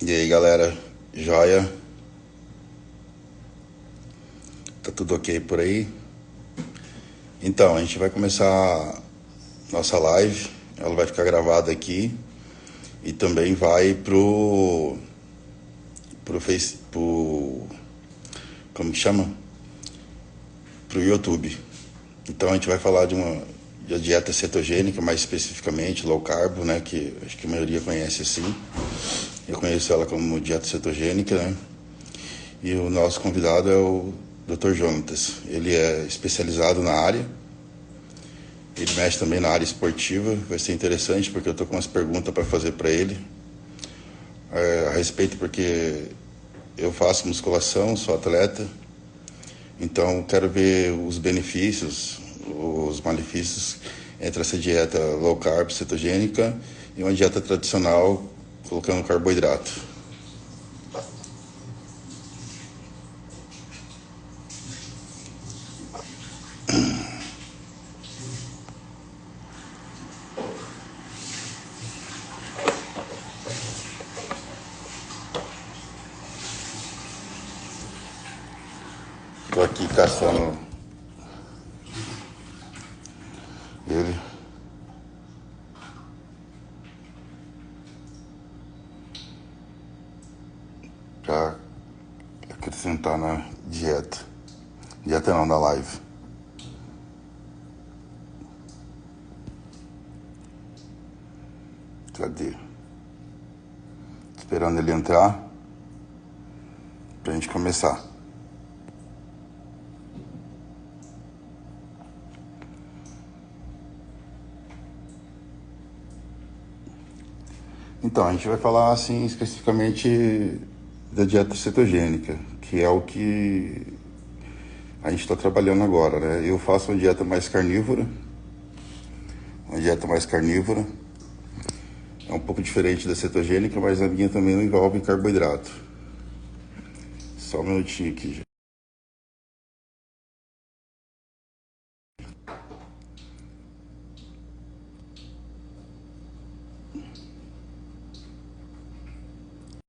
E aí, galera, joia? Tá tudo ok por aí? Então, a gente vai começar nossa live. Ela vai ficar gravada aqui e também vai pro Face, como que chama? Pro YouTube. Então a gente vai falar de dieta cetogênica, mais especificamente low carb, né, que acho que a maioria conhece assim. Eu conheço ela como dieta cetogênica, né? E o nosso convidado é o Dr. Jonatas. Ele é especializado na área. Ele mexe também na área esportiva. Vai ser interessante porque eu tô com umas perguntas para fazer para ele a respeito, porque eu faço musculação, sou atleta, então quero ver os benefícios, os malefícios entre essa dieta low carb cetogênica e uma dieta tradicional colocando carboidrato. Tô aqui caçando ele para acrescentar na dieta. Dieta não, na live. Cadê? Esperando ele entrar pra gente começar. Então, a gente vai falar assim especificamente da dieta cetogênica, que é o que a gente está trabalhando agora, né? Eu faço uma dieta mais carnívora, é um pouco diferente da cetogênica, mas a minha também não envolve carboidrato. Só um minutinho aqui, gente.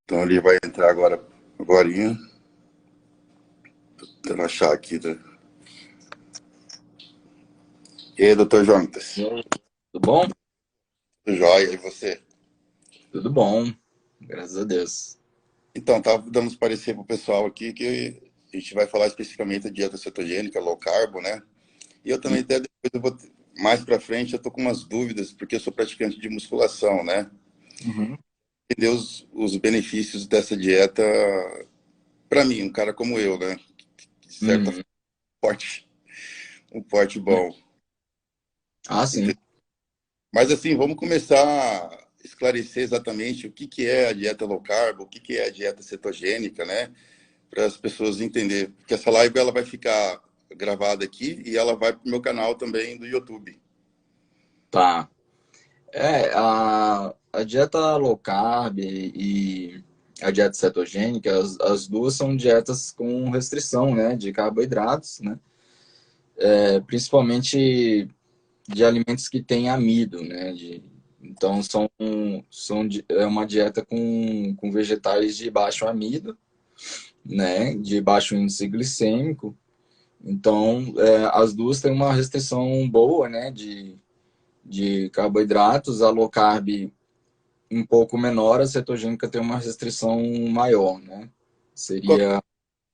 Então ele vai entrar agorinha, tentando achar aqui, né? E aí, doutor E Jonatas? aí, tudo bom? Tudo jóia, e você? Tudo bom, graças a Deus. Então, tava dando uns parecer pro pessoal aqui que a gente vai falar especificamente da dieta cetogênica, low carb, né? E eu também até depois mais pra frente eu tô com umas dúvidas, porque eu sou praticante de musculação, né? Uhum. Entender os benefícios dessa dieta pra mim, um cara como eu, né? De certa Uhum. forma, forte, um porte bom. Ah, sim. Entendeu? Mas assim, vamos começar a esclarecer exatamente o que que é a dieta low carb, o que que é a dieta cetogênica, né? Para as pessoas entenderem. Porque essa live ela vai ficar gravada aqui e ela vai pro meu canal também do YouTube. Tá. A dieta low carb e a dieta cetogênica, as duas são dietas com restrição, né, de carboidratos, né? Principalmente de alimentos que têm amido, né? Então, é uma dieta com vegetais de baixo amido, né? De baixo índice glicêmico. Então, as duas têm uma restrição boa, né, de carboidratos. A low carb um pouco menor, a cetogênica tem uma restrição maior, né? Seria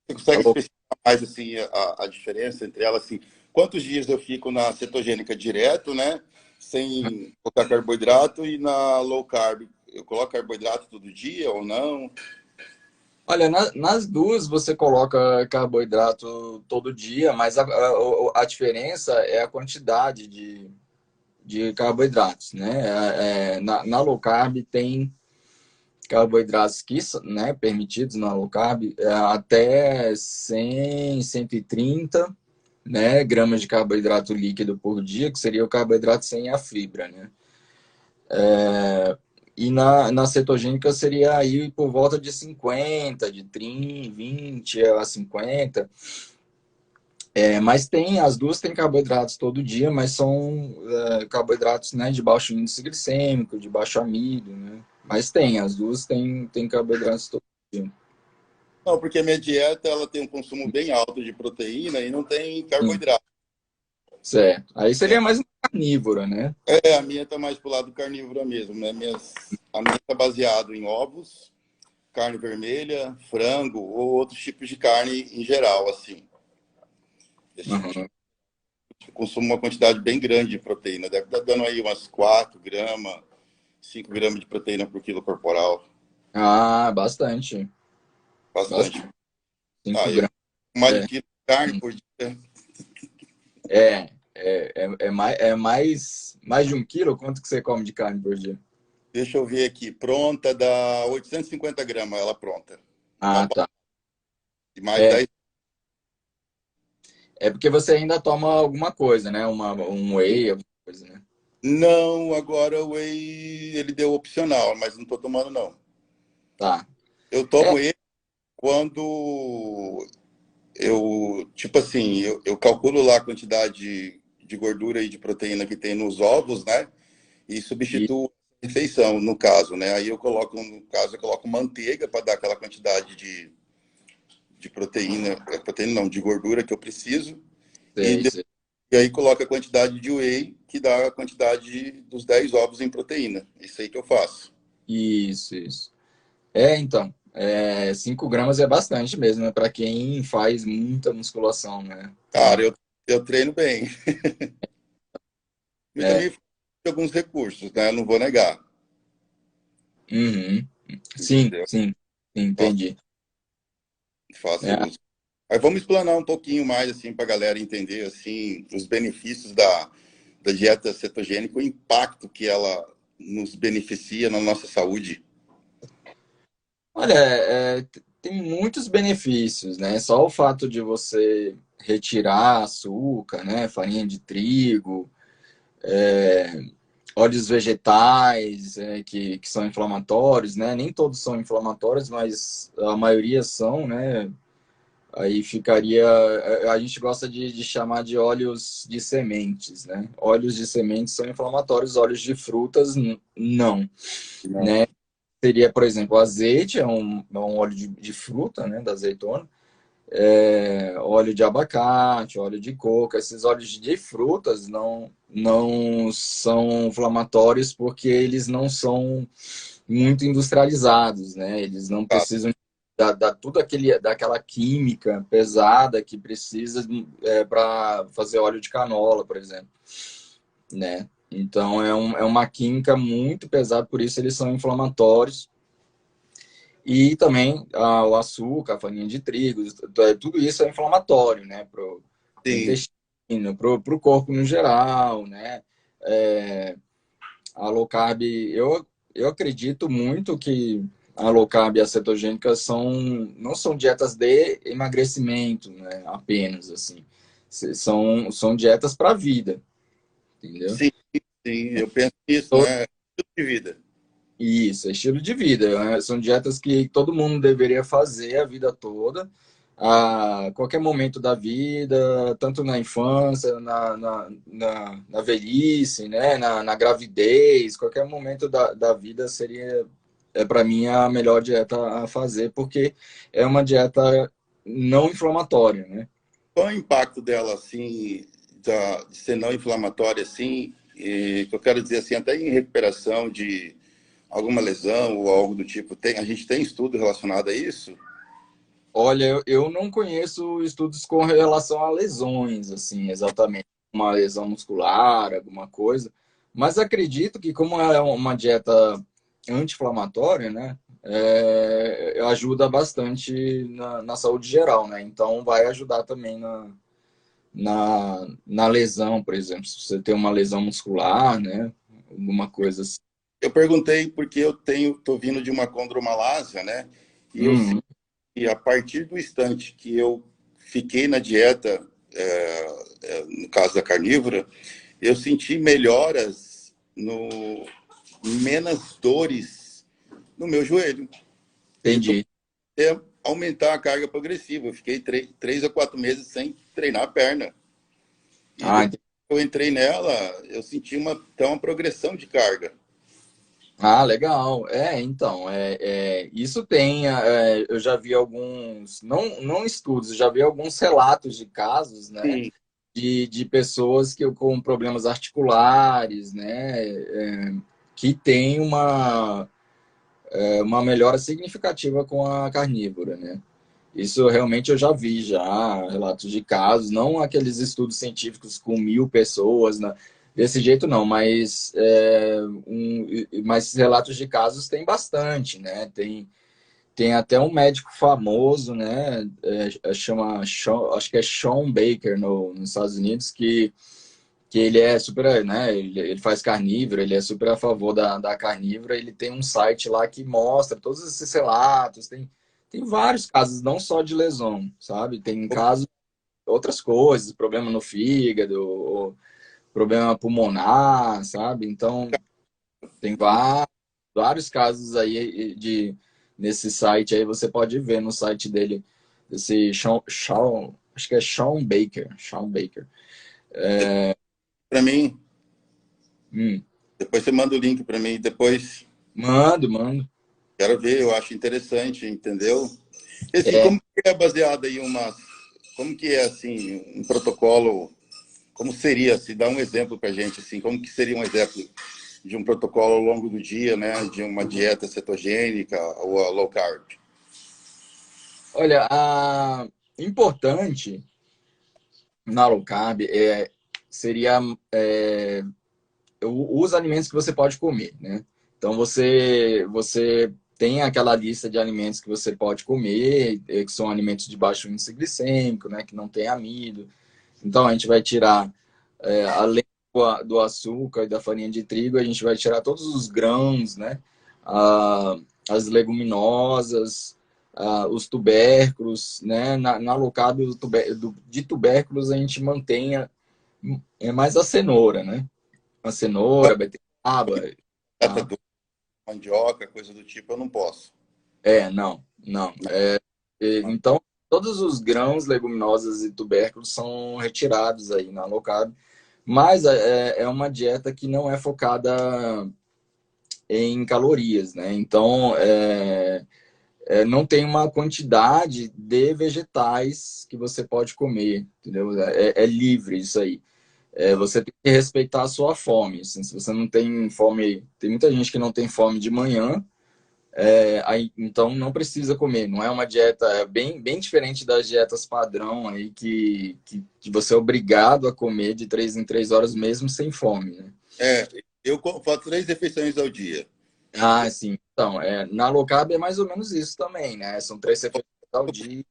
Você a consegue low... especificar mais assim a diferença entre elas assim? Quantos dias eu fico na cetogênica direto, né? Sem colocar carboidrato e na low carb, eu coloco carboidrato todo dia ou não? Olha, nas duas você coloca carboidrato todo dia, mas a diferença é a quantidade de carboidratos, né? Na low carb tem carboidratos que, né, permitidos na low carb, até 100, 130, né, gramas de carboidrato líquido por dia, que seria o carboidrato sem a fibra, né? E na cetogênica seria aí por volta de 50, de 30, 20 a 50. Mas as duas têm carboidratos todo dia, mas são carboidratos, né, de baixo índice glicêmico, de baixo amido, né? Mas tem, as duas tem carboidratos todo dia. Não, porque a minha dieta ela tem um consumo bem alto de proteína e não tem carboidrato. Certo. Aí Né? seria mais uma carnívora, né? A minha tá mais pro lado carnívora mesmo, né? A minha tá baseado em ovos, carne vermelha, frango ou outros tipos de carne em geral, assim. Esse tipo de Uhum. consumo uma quantidade bem grande de proteína. Deve estar dando aí umas 4 gramas, 5 gramas de proteína por quilo corporal. Ah, bastante. Bastante. Bastante. 5 Ah, eu gramas. mais de É, quilo de carne por dia. mais de 1 quilo? Quanto que você come de carne por dia? Deixa eu ver aqui. Pronta dá 850 gramas ela pronta. Ah, Normal. tá. E mais É, 10. é porque você ainda toma alguma coisa, né? Um whey, alguma coisa, né? Não, agora o whey ele deu opcional, mas não estou tomando não. Tá. Eu É, tomo ele quando tipo assim, eu calculo lá a quantidade de gordura e de proteína que tem nos ovos, né? E e, substituo a refeição, no caso, né? Aí no caso, eu coloco manteiga para dar aquela quantidade de proteína não, de gordura que eu preciso. E, sei, sei. e aí coloco a quantidade de whey, que dá a quantidade dos 10 ovos em proteína. Isso aí que eu faço. Isso, isso. Então, 5 gramas é bastante mesmo, né? Para quem faz muita musculação, né? Cara, Então, eu treino bem. E é, também alguns recursos, né? Não vou negar. uhum. Sim, Entendeu? sim, sim, Faço, entendi. faço É, alguns. Mas vamos explanar um pouquinho mais, assim, para a galera entender, assim, os benefícios da dieta cetogênica, o impacto que ela nos beneficia na nossa saúde. olha, tem muitos benefícios, né? Só o fato de você retirar açúcar, né? Farinha de trigo, óleos vegetais, que são inflamatórios, né? Nem todos são inflamatórios, mas a maioria são, né? Aí ficaria. A gente gosta de chamar de óleos de sementes, né? Óleos de sementes são inflamatórios, óleos de frutas, não, Não. né? Seria, por exemplo, o azeite, é um óleo de fruta, né? Da azeitona. Óleo de abacate, óleo de coco, esses óleos de frutas não são inflamatórios porque eles não são muito industrializados, né? Eles não Tá. precisam daquela química pesada que precisa para fazer óleo de canola, por exemplo, né? Então é uma química muito pesada, por isso eles são inflamatórios. E também o açúcar, a farinha de trigo, tudo isso é inflamatório, né? Pro Sim. intestino, pro corpo no geral, né? É, a low carb, eu acredito muito que a low carb e a cetogênica não são dietas de emagrecimento, né? Apenas, assim. São dietas para a vida, entendeu? Sim, sim, eu penso nisso, né? Estilo de vida. Isso, é estilo de vida, né? São dietas que todo mundo deveria fazer a vida toda, a qualquer momento da vida, tanto na infância, na velhice, né? Na gravidez, qualquer momento da vida seria, para mim, a melhor dieta a fazer, porque é uma dieta não inflamatória, né? Qual é o impacto dela, assim, de ser não inflamatória, assim, e, que eu quero dizer assim, até em recuperação de alguma lesão ou algo do tipo, a gente tem estudo relacionado a isso? Olha, eu não conheço estudos com relação a lesões, assim, exatamente, uma lesão muscular, alguma coisa, mas acredito que como é uma dieta anti-inflamatória, né, ajuda bastante na saúde geral, né? Então vai ajudar também na lesão, por exemplo, se você tem uma lesão muscular, né, alguma coisa assim. Eu perguntei porque tô vindo de uma condromalásia, né? E eu sei Uhum, que a partir do instante que eu fiquei na dieta, no caso da carnívora, eu senti melhoras menos dores no meu joelho. E estou entendi. aumentar a carga progressiva. Eu fiquei 3 a 4 meses sem treinar a perna. E Ah, depois que eu entrei nela, eu senti uma progressão de carga. Ah, legal. Então, isso tem. Eu já vi alguns, não estudos, eu já vi alguns relatos de casos, né, Sim. de pessoas com problemas articulares, né, que tem uma melhora significativa com a carnívora, né. Isso realmente eu já vi, já, relatos de casos, não aqueles estudos científicos com 1.000 pessoas, né? Desse jeito não, mas relatos de casos tem bastante, né? Tem até um médico famoso, né? Chama Sean, acho que é Sean Baker nos Estados Unidos, que ele é super, né? Ele faz carnívoro, ele é super a favor da carnívora. Ele tem um site lá que mostra todos esses relatos. Tem vários casos, não só de lesão, sabe? Tem casos, outras coisas, problema no fígado, problema pulmonar, sabe? Então, tem vários casos aí nesse site aí, você pode ver no site dele, esse acho que é Sean Baker, Sean Baker. Para mim, Hum, depois você manda o link para mim, depois mando. quero ver, eu acho interessante, entendeu? E assim, É, como que é baseado aí como que é assim, um protocolo, como seria, se dá um exemplo para gente assim, como que seria um exemplo de um protocolo ao longo do dia, né, de uma dieta cetogênica ou a low carb? olha, a importante na low carb seria os alimentos que você pode comer, né? Então você tem aquela lista de alimentos que você pode comer, que são alimentos de baixo índice glicêmico, né? Que não tem amido. Então a gente vai tirar, além do açúcar e da farinha de trigo, a gente vai tirar todos os grãos, né? Ah, as leguminosas, os tubérculos, né? Na low carb de tubérculos a gente mantém mais a cenoura, né? A cenoura, beterraba, Dieta tá? do mandioca, coisa do tipo, eu não posso. Não. Então, todos os grãos, leguminosas e tubérculos são retirados aí na low carb, mas é uma dieta que não é focada em calorias, né? Então, não tem uma quantidade de vegetais que você pode comer, entendeu? É livre isso aí. Você tem que respeitar a sua fome. Assim, se você não tem fome, tem muita gente que não tem fome de manhã, aí, então não precisa comer. Não é uma dieta bem diferente das dietas padrão aí que você é obrigado a comer de 3 em 3 horas mesmo sem fome, né? É, eu faço 3 refeições ao dia. Ah, sim. Então, na low carb é mais ou menos isso também, né? São 3 refeições ao dia.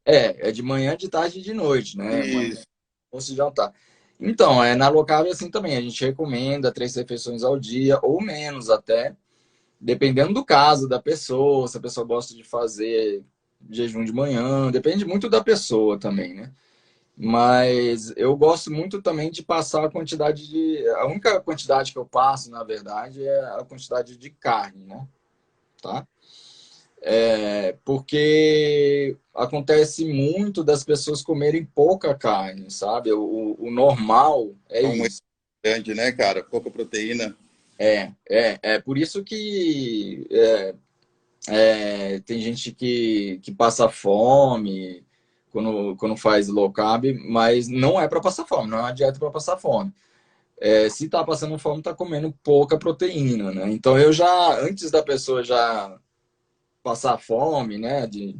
É de manhã, de tarde e de noite, né? Manhã, Isso. almoço e jantar. Então, na low carb é assim também. A gente recomenda 3 refeições ao dia ou menos até, dependendo do caso da pessoa, se a pessoa gosta de fazer jejum de manhã, depende muito da pessoa também, né? Mas eu gosto muito também de passar a quantidade de. A única quantidade que eu passo, na verdade, é a quantidade de carne, né? Tá? Porque acontece muito das pessoas comerem pouca carne, sabe? O normal é É um isso. grande, né, cara? Pouca proteína. É por isso que tem gente que passa fome quando faz low carb, mas não é para passar fome, não é uma dieta para passar fome. Se tá passando fome, tá comendo pouca proteína, né? Então eu já, antes da pessoa já passar fome, né, de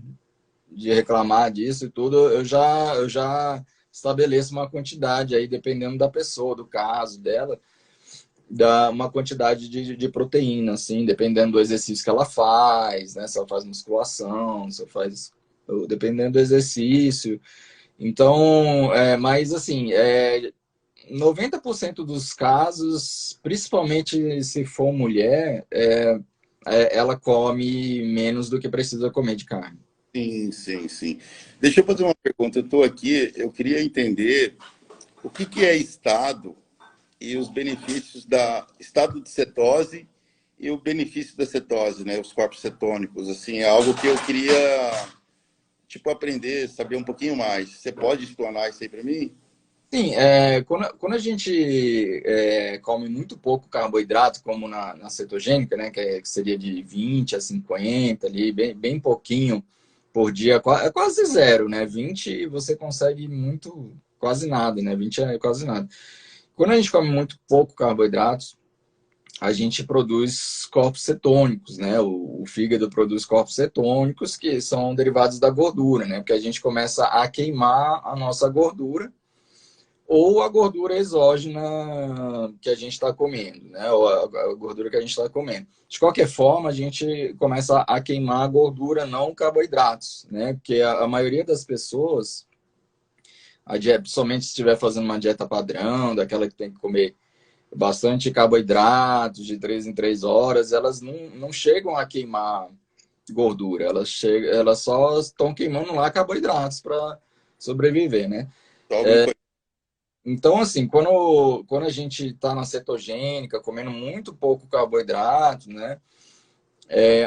reclamar disso e tudo, eu já estabeleço uma quantidade aí, dependendo da pessoa, do caso dela, dá uma quantidade de proteína, assim, dependendo do exercício que ela faz, né? Se ela faz musculação, se ela faz. Dependendo do exercício. Então, mas assim, 90% dos casos, principalmente se for mulher, ela come menos do que precisa comer de carne. Sim, sim, sim. Deixa eu fazer uma pergunta. Eu estou aqui, eu queria entender o que que é estado e os benefícios da estado de cetose e o benefício da cetose, né? Os corpos cetônicos, assim, é algo que eu queria, tipo, aprender, saber um pouquinho mais. Você pode explanar isso aí para mim? Sim, quando a gente come muito pouco carboidrato, como na cetogênica, né, que seria de 20 a 50 ali, bem pouquinho por dia, é quase zero, né? 20 você consegue muito, quase nada, né? 20 é quase nada. Quando a gente come muito pouco carboidratos, a gente produz corpos cetônicos, né? O fígado produz corpos cetônicos, que são derivados da gordura, né? Porque a gente começa a queimar a nossa gordura ou a gordura exógena que a gente está comendo, né? Ou a gordura que a gente está comendo. De qualquer forma, a gente começa a queimar a gordura, não carboidratos, né? Porque a maioria das pessoas, somente se estiver fazendo uma dieta padrão, daquela que tem que comer bastante carboidratos de 3 em 3 horas, elas não chegam a queimar gordura, elas só estão queimando lá carboidratos para sobreviver, né? Só glico- Então, assim, quando a gente está na cetogênica, comendo muito pouco carboidrato, né?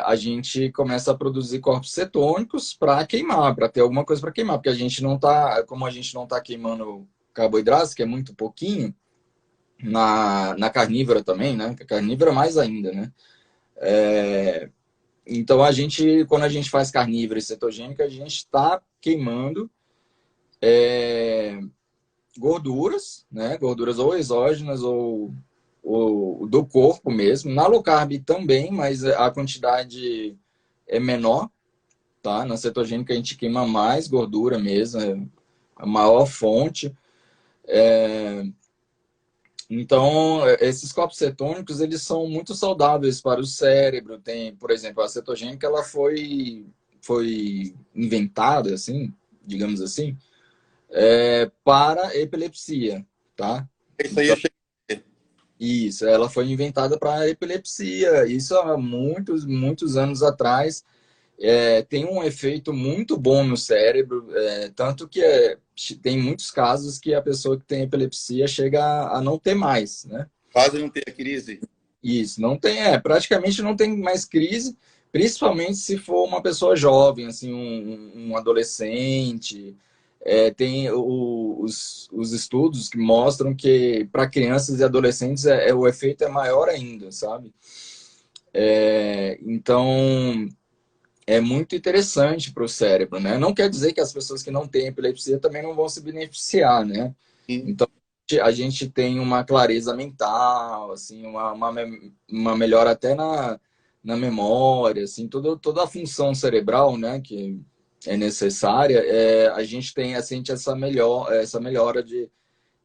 A gente começa a produzir corpos cetônicos para queimar, para ter alguma coisa para queimar, porque a gente não tá, como a gente não está queimando carboidratos, que é muito pouquinho, na carnívora também, né? A carnívora mais ainda, né? Então, quando a gente faz carnívora e cetogênica, a gente está queimando gorduras, né? Gorduras ou exógenas ou do corpo mesmo. Na low carb também, mas a quantidade é menor, tá? Na cetogênica a gente queima mais gordura mesmo, é a maior fonte. Então, esses corpos cetônicos, eles são muito saudáveis para o cérebro. Tem, por exemplo, a cetogênica, ela foi inventada, assim, digamos assim, para epilepsia, tá? Isso aí eu Então, cheguei. isso, ela foi inventada para epilepsia. Isso há muitos anos atrás. Tem um efeito muito bom no cérebro, tanto que tem muitos casos que a pessoa que tem epilepsia chega a não ter mais, né? Quase não ter a crise. Isso, não tem, praticamente não tem mais crise, principalmente se for uma pessoa jovem, assim, um adolescente. Tem os estudos que mostram que para crianças e adolescentes o efeito é maior ainda, sabe? Então, é muito interessante para o cérebro, né? Não quer dizer que as pessoas que não têm epilepsia também não vão se beneficiar, né? Sim. Então, a gente tem uma clareza mental, assim, uma melhora até na memória, assim, toda a função cerebral, né, que é necessária, a gente sente essa melhora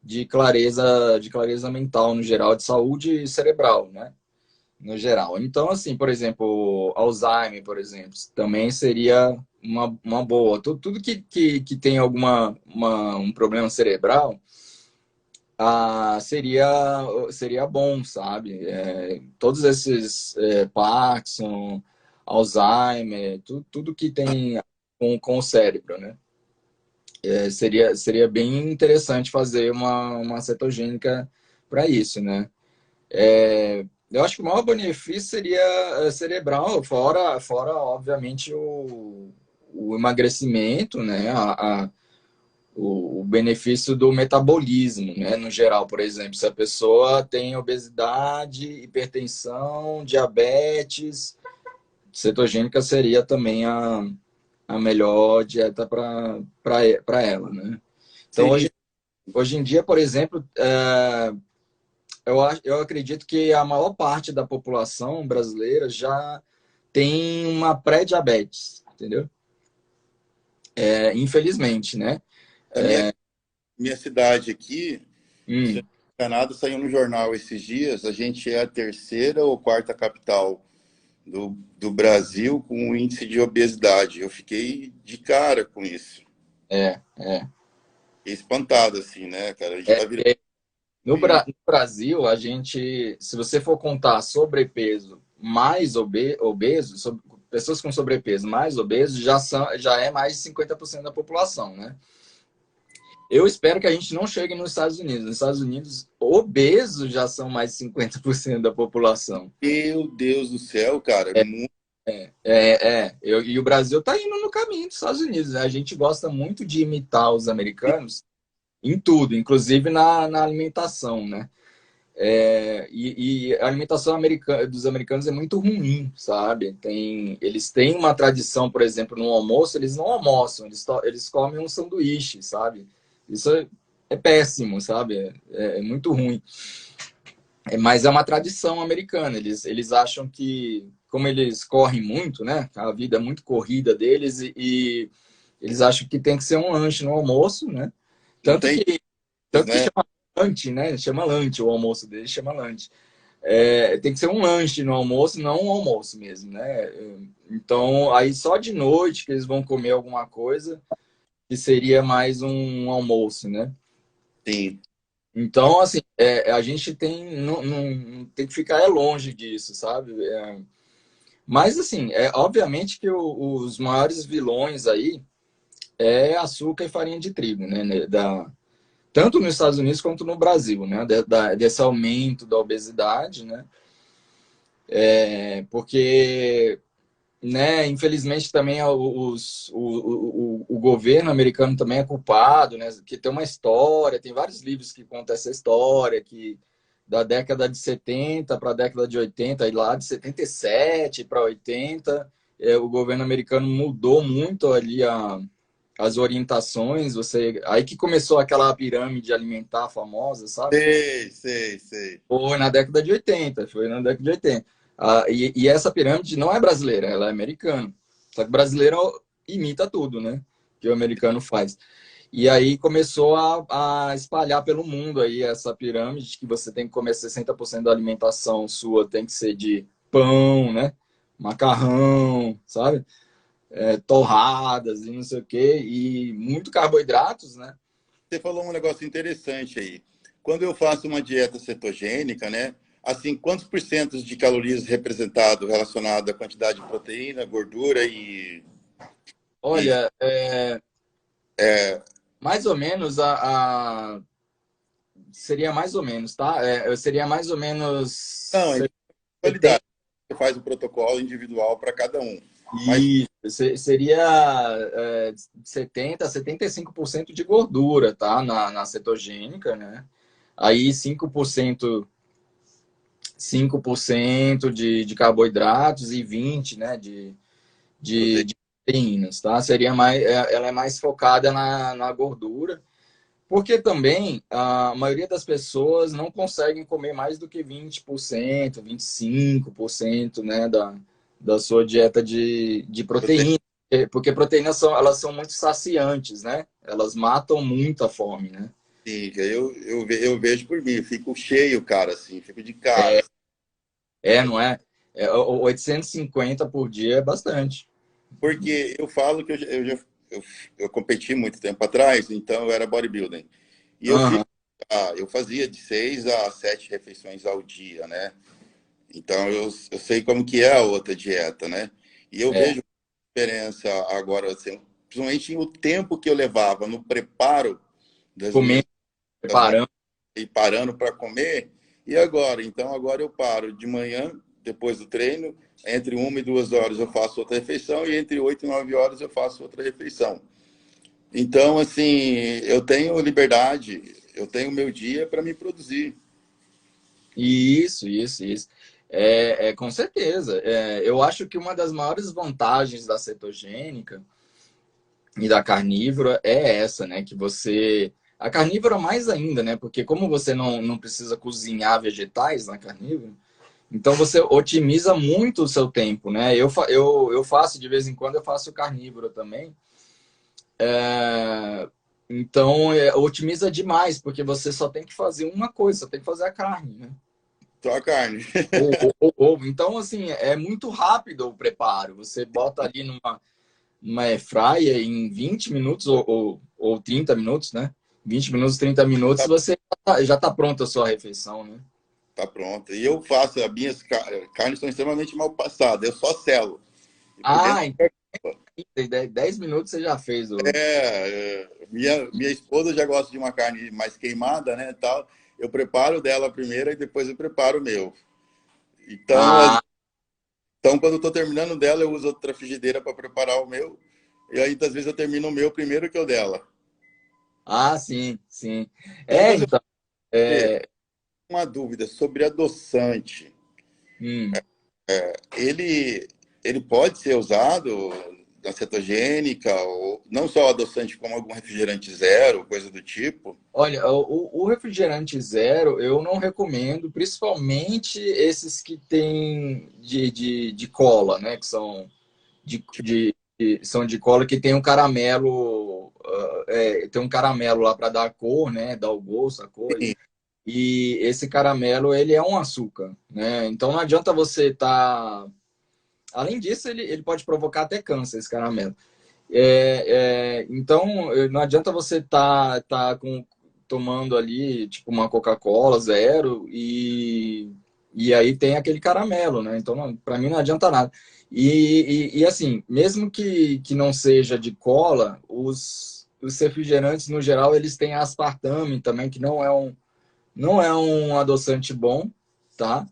de clareza mental no geral, de saúde cerebral, né? No geral. Então, assim, por exemplo, Alzheimer, por exemplo, também seria uma boa. Tudo que tem um problema cerebral, seria bom, sabe? Todos esses Parkinson, Alzheimer, tudo que tem com o cérebro, né? Seria bem interessante fazer uma cetogênica para isso, né? Eu acho que o maior benefício seria cerebral, fora obviamente, o emagrecimento, né? O benefício do metabolismo, né? No geral, por exemplo, se a pessoa tem obesidade, hipertensão, diabetes, cetogênica seria também a melhor dieta para ela, né? Então, Seria. hoje em dia, por exemplo, eu acredito que a maior parte da população brasileira já tem uma pré-diabetes, entendeu? Infelizmente, né? A minha cidade aqui, se eu Hum, não me engano, saiu no jornal esses dias, a gente é a terceira ou quarta capital do Brasil com um índice de obesidade. Eu fiquei de cara com isso. é. Fiquei espantado, assim, né, cara? A gente É, tá virando. é, no Brasil, se você for contar sobrepeso mais obeso, pessoas com sobrepeso mais obesos, já é mais de 50% da população, né? Eu espero que a gente não chegue nos Estados Unidos. Nos Estados Unidos, obesos já são mais de 50% da população. Meu Deus do céu, cara. E o Brasil está indo no caminho dos Estados Unidos, né? A gente gosta muito de imitar os americanos em tudo, inclusive na alimentação, né? E a alimentação dos americanos é muito ruim, sabe? Eles têm uma tradição, por exemplo, no almoço, eles não almoçam, eles comem um sanduíche, sabe? Isso é péssimo, sabe? É muito ruim. Mas é uma tradição americana. Eles acham que, como eles correm muito, né? A vida é muito corrida deles e eles acham que tem que ser um lanche no almoço, né? Não Tanto tem que, isso, tanto que né? chama lunch, né? Chama lunch, o almoço deles chama lunch. Tem que ser um lanche no almoço, não um almoço mesmo, né? Então, aí só de noite que eles vão comer alguma coisa que seria mais um almoço, né? Sim. Então, assim, a gente tem que ficar longe disso, sabe? Mas, assim, obviamente que os maiores vilões aí é açúcar e farinha de trigo, né? Tanto nos Estados Unidos quanto no Brasil, né? Desse aumento da obesidade, né? Porque, né, infelizmente também o governo americano também é culpado, né? Que tem uma história, tem vários livros que contam essa história, que da década de 70 para a década de 80, e lá de 77 para 80, o governo americano mudou muito ali as orientações. Aí que começou aquela pirâmide alimentar famosa, sabe? Sei. Foi na década de 80, foi na década de 80. E essa pirâmide não é brasileira, ela é americana. Só que o brasileiro imita tudo, né? Que o americano faz. E aí começou a espalhar pelo mundo aí essa pirâmide, que você tem que comer 60% da alimentação sua tem que ser de pão, né? Macarrão, sabe? Torradas e não sei o quê. E muito carboidratos, né? Você falou um negócio interessante aí. Quando eu faço uma dieta cetogênica, né? Assim, quantos por cento de calorias representado relacionado à quantidade de proteína, gordura e Olha, mais ou menos seria mais ou menos, tá? Seria mais ou menos não, é qualidade. 70, Você faz um protocolo individual para cada um. Mas e seria 70 a 75% de gordura, tá? Na cetogênica, né? Aí 5% de carboidratos e 20, né? De proteínas, tá? Ela é mais focada na gordura. Porque também a maioria das pessoas não conseguem comer mais do que 20%, 25%, né, da sua dieta de proteína. Porque proteínas elas são muito saciantes, né? Elas matam muito a fome, né? sim, eu vejo por mim, eu fico cheio, cara, assim, fico de cara. Não é? 850 por dia é bastante. Porque eu falo que eu competi muito tempo atrás, então eu era bodybuilding. E Aham. eu fazia de 6 a 7 refeições ao dia, né? Então eu sei como que é a outra dieta, né? E eu É, vejo a diferença agora, assim, principalmente o tempo que eu levava no preparo das minhas comendo, preparando. e parando para comer. E agora? Então agora eu paro de manhã, depois do treino, entre 1 e 2 horas eu faço outra refeição e entre 8 e 9 horas eu faço outra refeição. Então, assim, eu tenho liberdade, eu tenho meu dia para me produzir. Isso. Com certeza. Eu acho que uma das maiores vantagens da cetogênica e da carnívora é essa, né? Que você. A carnívora mais ainda, né? Porque como você não precisa cozinhar vegetais na carnívora, então você otimiza muito o seu tempo, né? Eu faço, de vez em quando, eu faço carnívora também. Então, otimiza demais, porque você só tem que fazer uma coisa, só tem que fazer a carne, né? Só a carne. Ovo. Então, assim, é muito rápido o preparo. Você bota ali numa air fryer em 20 minutos ou 30 minutos, né? 20 minutos, 30 minutos, você já tá pronta a sua refeição, né? Tá pronto. E eu faço, as minhas carnes são extremamente mal passadas, eu só selo. E por dentro, Então em 10 minutos você já fez o. minha esposa já gosta de uma carne mais queimada, né, tal. Eu preparo dela primeiro e depois eu preparo o meu. Então, Ah, então quando eu estou terminando dela, eu uso outra frigideira para preparar o meu. E aí, às vezes, eu termino o meu primeiro que o dela. Ah, sim, sim. É, Mas eu então, tenho é, uma dúvida sobre adoçante. hum. Ele, ele pode ser usado na cetogênica, ou não só adoçante, como algum refrigerante zero, coisa do tipo? Olha, o refrigerante zero eu não recomendo, principalmente esses que tem de cola, né? Que são são de cola que tem um caramelo, tem um caramelo lá para dar a cor, né? Dar o gosto, a cor. Sim, E esse caramelo, ele é um açúcar, né? Então não adianta você estar. Além disso, ele pode provocar até câncer, esse caramelo. Então, não adianta você tomando ali, tipo, uma Coca-Cola zero e aí tem aquele caramelo, né? Então, para mim, não adianta nada. Assim, mesmo que não seja de cola, os refrigerantes, no geral, eles têm aspartame também, que não é um adoçante bom, tá?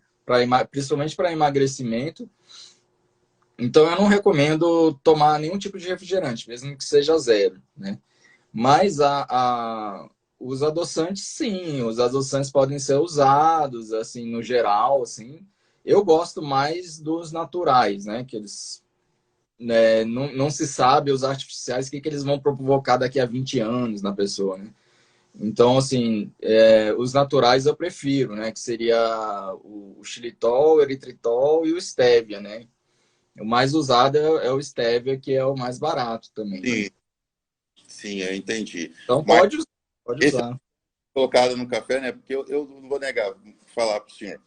Principalmente para emagrecimento. Então, eu não recomendo tomar nenhum tipo de refrigerante, mesmo que seja zero, né? Mas os adoçantes, sim, os adoçantes podem ser usados, assim, no geral, assim. Eu gosto mais dos naturais, né? Que eles, né, não se sabe, os artificiais, o que eles vão provocar daqui a 20 anos na pessoa, né? Então, assim, os naturais eu prefiro, né? Que seria o xilitol, o eritritol e o stevia, né? O mais usado é o stevia, que é o mais barato também, né? sim, sim, eu entendi. Então Mas pode esse é usar. colocado no café, né? Porque eu não vou negar, falar para o senhor.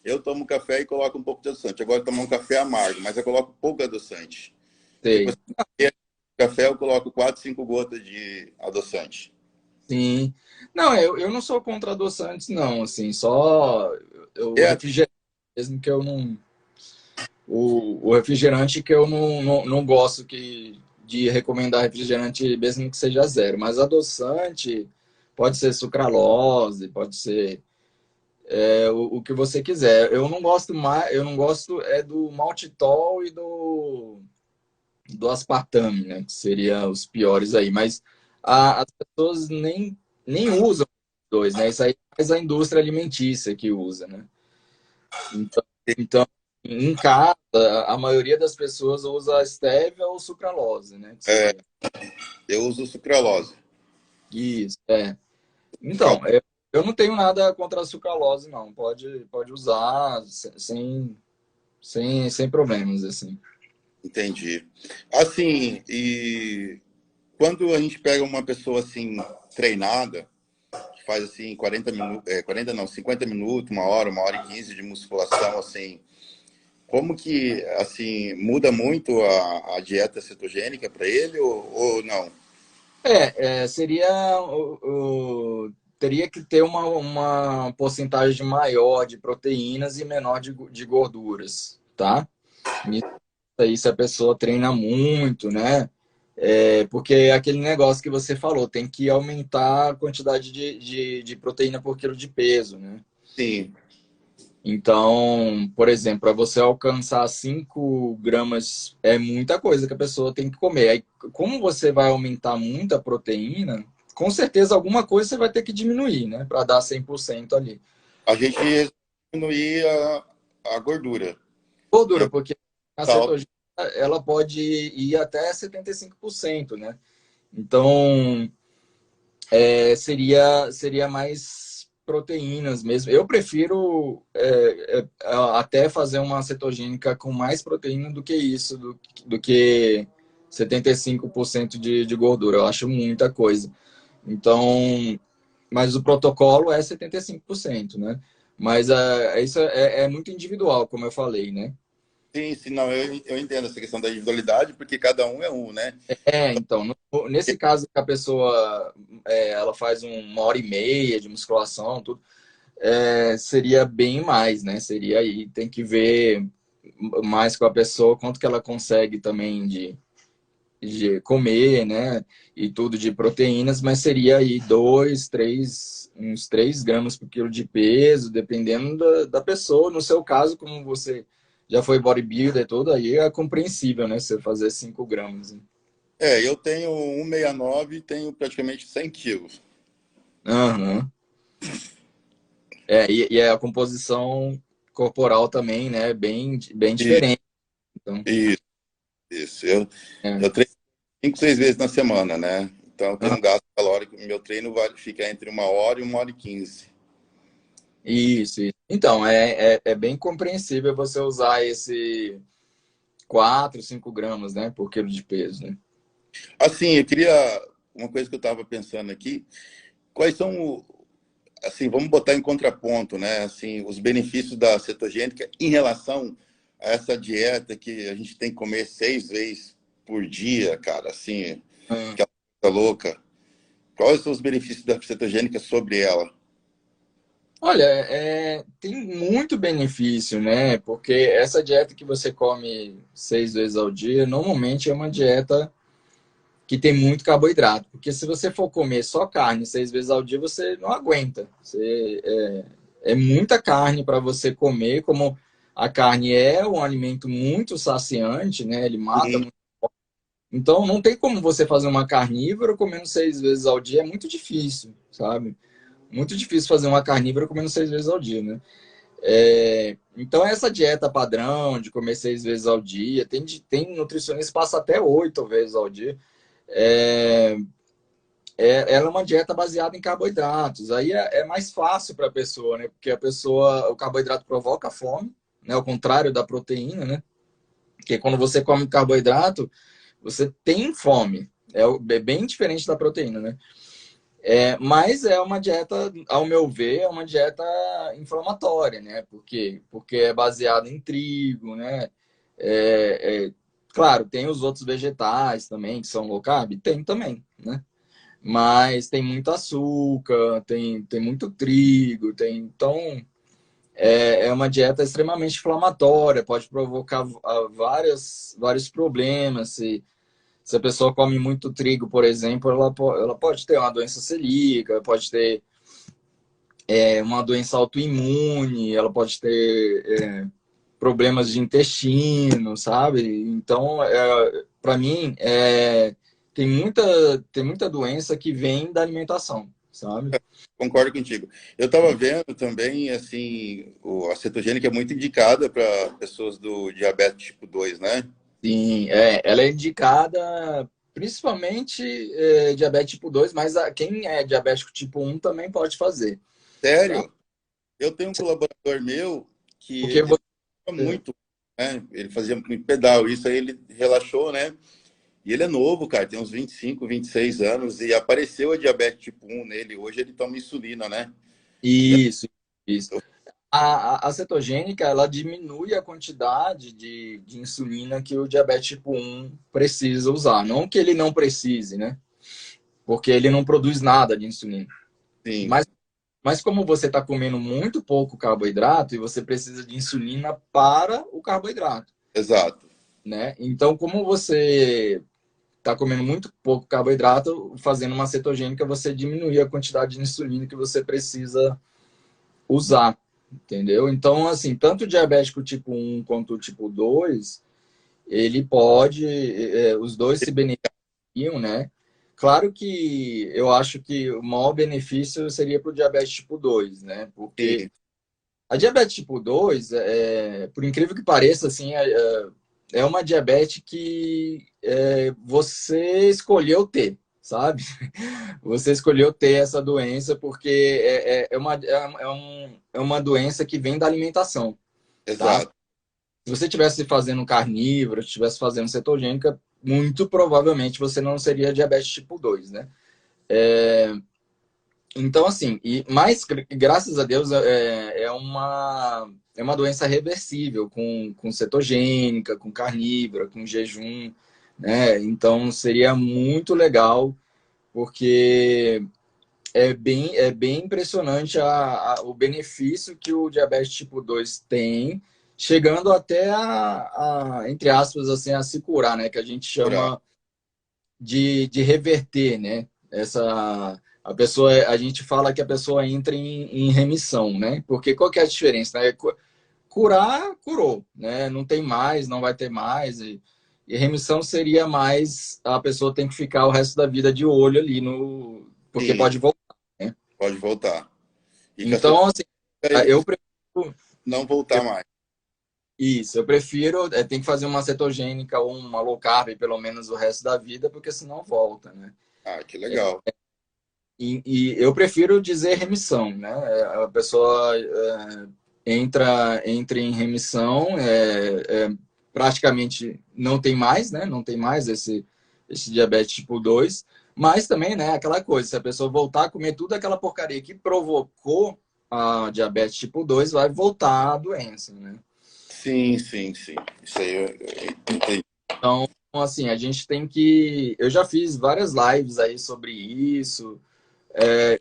Eu tomo café e coloco um pouco de adoçante. Eu gosto de tomar um café amargo, mas eu coloco pouco adoçante. Tipo Sei. assim, café eu coloco 4, 5 gotas de adoçante. Sim. Não, eu não sou contra adoçantes, não, assim, só o É, refrigerante mesmo que eu não. O refrigerante que eu não gosto de recomendar refrigerante mesmo que seja zero. Mas adoçante pode ser sucralose, pode ser o que você quiser. Eu não gosto mais, eu não gosto é do maltitol e do aspartame, né? Que seria os piores aí. Mas as pessoas nem usam os dois, né? Isso aí é mais a indústria alimentícia que usa, né? Então, em casa, a maioria das pessoas usa a stevia ou sucralose, né? Que é, seria eu uso sucralose. isso, é. Fala, Então, eu não tenho nada contra a sucralose, não. Pode usar sem problemas, assim. entendi. Assim, e quando a gente pega uma pessoa assim treinada, que faz assim 40 minutos, 40 não, 50 minutos, uma hora e 15 de musculação, assim, como que assim muda muito a dieta cetogênica para ele ou não? Seria teria que ter uma porcentagem maior de proteínas e menor de gorduras, tá? Isso aí, se a pessoa treina muito, né? Porque é aquele negócio que você falou, tem que aumentar a quantidade de proteína por quilo de peso, né? Sim, Então, por exemplo, para você alcançar 5 gramas é muita coisa que a pessoa tem que comer. Aí, como você vai aumentar muita proteína, com certeza alguma coisa você vai ter que diminuir, né? Para dar 100% ali. a gente diminuir a gordura, Gordura, né? porque a Tal. cetogênica ela pode ir até 75%, né? Então, seria mais proteínas mesmo. Eu prefiro até fazer uma cetogênica com mais proteína do que isso, do que 75% de gordura. Eu acho muita coisa. Então, mas o protocolo é 75%, né? Mas isso é muito individual, como eu falei, né? Sim, sim, não, eu entendo essa questão da individualidade, porque cada um é um, né? Então, nesse caso que a pessoa ela faz 1 hora e meia de musculação, tudo, seria bem mais, né? Seria aí, tem que ver mais com a pessoa quanto que ela consegue também de comer, né? E tudo de proteínas, mas seria aí uns 3 gramas por quilo de peso, dependendo da pessoa. No seu caso, como você já foi bodybuilder e tudo, aí é compreensível, né? Você fazer 5 gramas. Né? Eu tenho 1,69 e tenho praticamente 100 quilos. Aham. E a composição corporal também, né? Bem E, diferente. Então, isso, isso. Eu é. treino 5, 6 vezes na semana, né? Então tem Ah, um gasto calórico. Meu treino fica entre 1 hora e 1 hora e 15. isso. Então, é bem compreensível você usar esse 4, 5 gramas, né? Por quilo de peso, né? Assim, eu queria. Uma coisa que eu estava pensando aqui, quais são, assim, vamos botar em contraponto, né? Assim, os benefícios da cetogênica em relação a essa dieta que a gente tem que comer 6 vezes por dia, cara, assim, Ah. que é uma coisa louca. Quais são os benefícios da cetogênica sobre ela? Olha, tem muito benefício, né? Porque essa dieta que você come 6 vezes ao dia, normalmente é uma dieta que tem muito carboidrato. Porque se você for comer só carne 6 vezes ao dia, você não aguenta. É muita carne para você comer, como a carne é um alimento muito saciante, né? Ele mata Uhum. muito. Então, não tem como você fazer uma carnívora comendo 6 vezes ao dia, é muito difícil, sabe? Muito difícil fazer uma carnívora comendo 6 vezes ao dia, né? Então, essa dieta padrão de comer 6 vezes ao dia, tem nutricionista que passa até 8 vezes ao dia. É, ela é uma dieta baseada em carboidratos. Aí é mais fácil para a pessoa, né? Porque o carboidrato provoca fome, né? Ao contrário da proteína, né? Porque quando você come carboidrato, você tem fome. É bem diferente da proteína, né? Mas é uma dieta, ao meu ver, é uma dieta inflamatória, né? Porque é baseada em trigo, né? Claro, tem os outros vegetais também que são low carb, tem também, né? Mas tem muito açúcar, tem muito trigo, então é uma dieta extremamente inflamatória, pode provocar vários problemas. Se a pessoa come muito trigo, por exemplo, ela pode ter uma doença celíaca, pode ter uma doença autoimune, ela pode ter problemas de intestino, sabe? Então, para mim, tem muita doença que vem da alimentação, sabe? Concordo contigo. Eu estava vendo também, assim, a cetogênica é muito indicada para pessoas do diabetes tipo 2, né? Sim, ela é indicada principalmente diabetes tipo 2, mas quem é diabético tipo 1 também pode fazer, tá? Sério? Eu tenho um colaborador meu que Porque ele fazia você. muito, né? Ele fazia muito pedal, isso aí ele relaxou, né? E ele é novo, cara, tem uns 25, 26 anos e apareceu a diabetes tipo 1 nele. Hoje ele toma insulina, né? E Isso, isso. A cetogênica, ela diminui a quantidade de insulina que o diabetes tipo 1 precisa usar. Não que ele não precise, né? Porque ele não produz nada de insulina. assim, Mas como você está comendo muito pouco carboidrato e você precisa de insulina para o carboidrato, exato, né? Então, como você está comendo muito pouco carboidrato, fazendo uma cetogênica, você diminui a quantidade de insulina que você precisa usar, entendeu? Então, assim, tanto o diabético tipo 1 quanto o tipo 2, ele pode, os dois se beneficiam, né? Claro que eu acho que o maior benefício seria para o diabetes tipo 2, né? Porque sim, a diabetes tipo 2, por incrível que pareça, assim, é uma diabetes que você escolheu ter, sabe? Você escolheu ter essa doença porque é uma doença que vem da alimentação, tá? exato. Se você estivesse fazendo carnívoro, estivesse fazendo cetogênica, muito provavelmente você não seria diabetes tipo 2, né? Então, assim, mas graças a Deus é uma doença reversível com cetogênica, com carnívora, com jejum, né? Então seria muito legal, porque é bem impressionante o benefício que o diabetes tipo 2 tem, chegando até entre aspas, assim, a se curar, né? Que a gente Curar. chama de reverter, né? A pessoa, a gente fala que a pessoa entra em remissão, né? Porque qual que é a diferença, né? Curar, curou, né? Não tem mais, não vai ter mais. E E remissão seria mais a pessoa tem que ficar o resto da vida de olho ali no, porque Sim, pode voltar, né? pode voltar. E que a Então, assim, eu prefiro não voltar mais. isso, eu prefiro tem que fazer uma cetogênica ou uma low carb pelo menos o resto da vida, porque senão volta, né? Ah, que legal. E eu prefiro dizer remissão, né? A pessoa entra em remissão, praticamente não tem mais, né? Não tem mais esse diabetes tipo 2, mas também, né, aquela coisa, se a pessoa voltar a comer tudo aquela porcaria que provocou a diabetes tipo 2, vai voltar a doença, né? Sim, sim, sim. Isso aí eu entendi. Então, assim, a gente tem que... Eu já fiz várias lives aí sobre isso.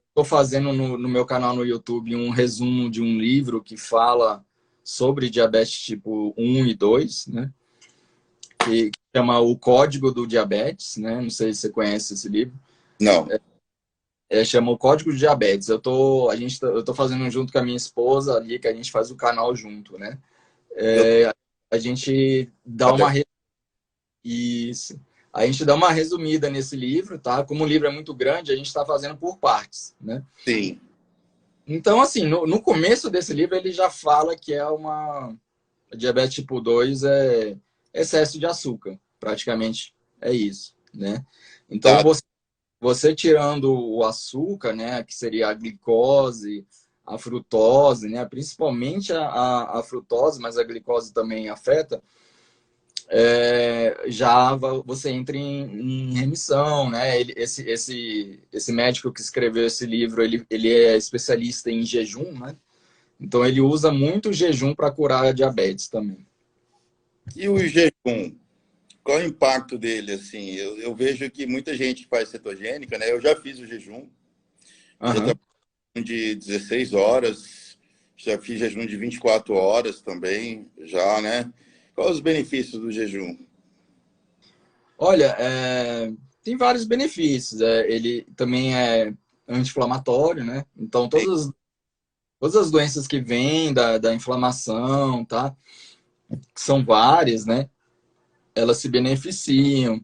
Estou fazendo no meu canal no YouTube um resumo de um livro que fala sobre diabetes tipo 1 e 2, né? Que chama O Código do Diabetes, né? Não sei se você conhece esse livro. Não. Chama O Código do Diabetes. Eu tô fazendo junto com a minha esposa ali, que a gente faz o canal junto, né? Eu, A gente dá até, uma isso. A gente dá uma resumida nesse livro, tá? Como o livro é muito grande, a gente está fazendo por partes, né? sim, Então, assim, no começo desse livro ele já fala que é uma diabetes tipo 2 é excesso de açúcar, praticamente é isso, né? Então, tá. você tirando o açúcar, né, que seria a glicose, a frutose, né, principalmente a frutose, mas a glicose também afeta, você entra em remissão, né? Esse médico que escreveu esse livro, ele é especialista em jejum, né? Então ele usa muito o jejum para curar a diabetes também. E o jejum? Qual é o impacto dele, assim? Eu vejo que muita gente faz cetogênica, né? Eu já fiz o jejum. Eu já Aham. trabalhei de 16 horas, já fiz jejum de 24 horas também, já, né? Quais os benefícios do jejum? Olha, tem vários benefícios. Ele também é anti-inflamatório, né? Então todas as doenças que vêm da inflamação, tá? Que são várias, né? Elas se beneficiam.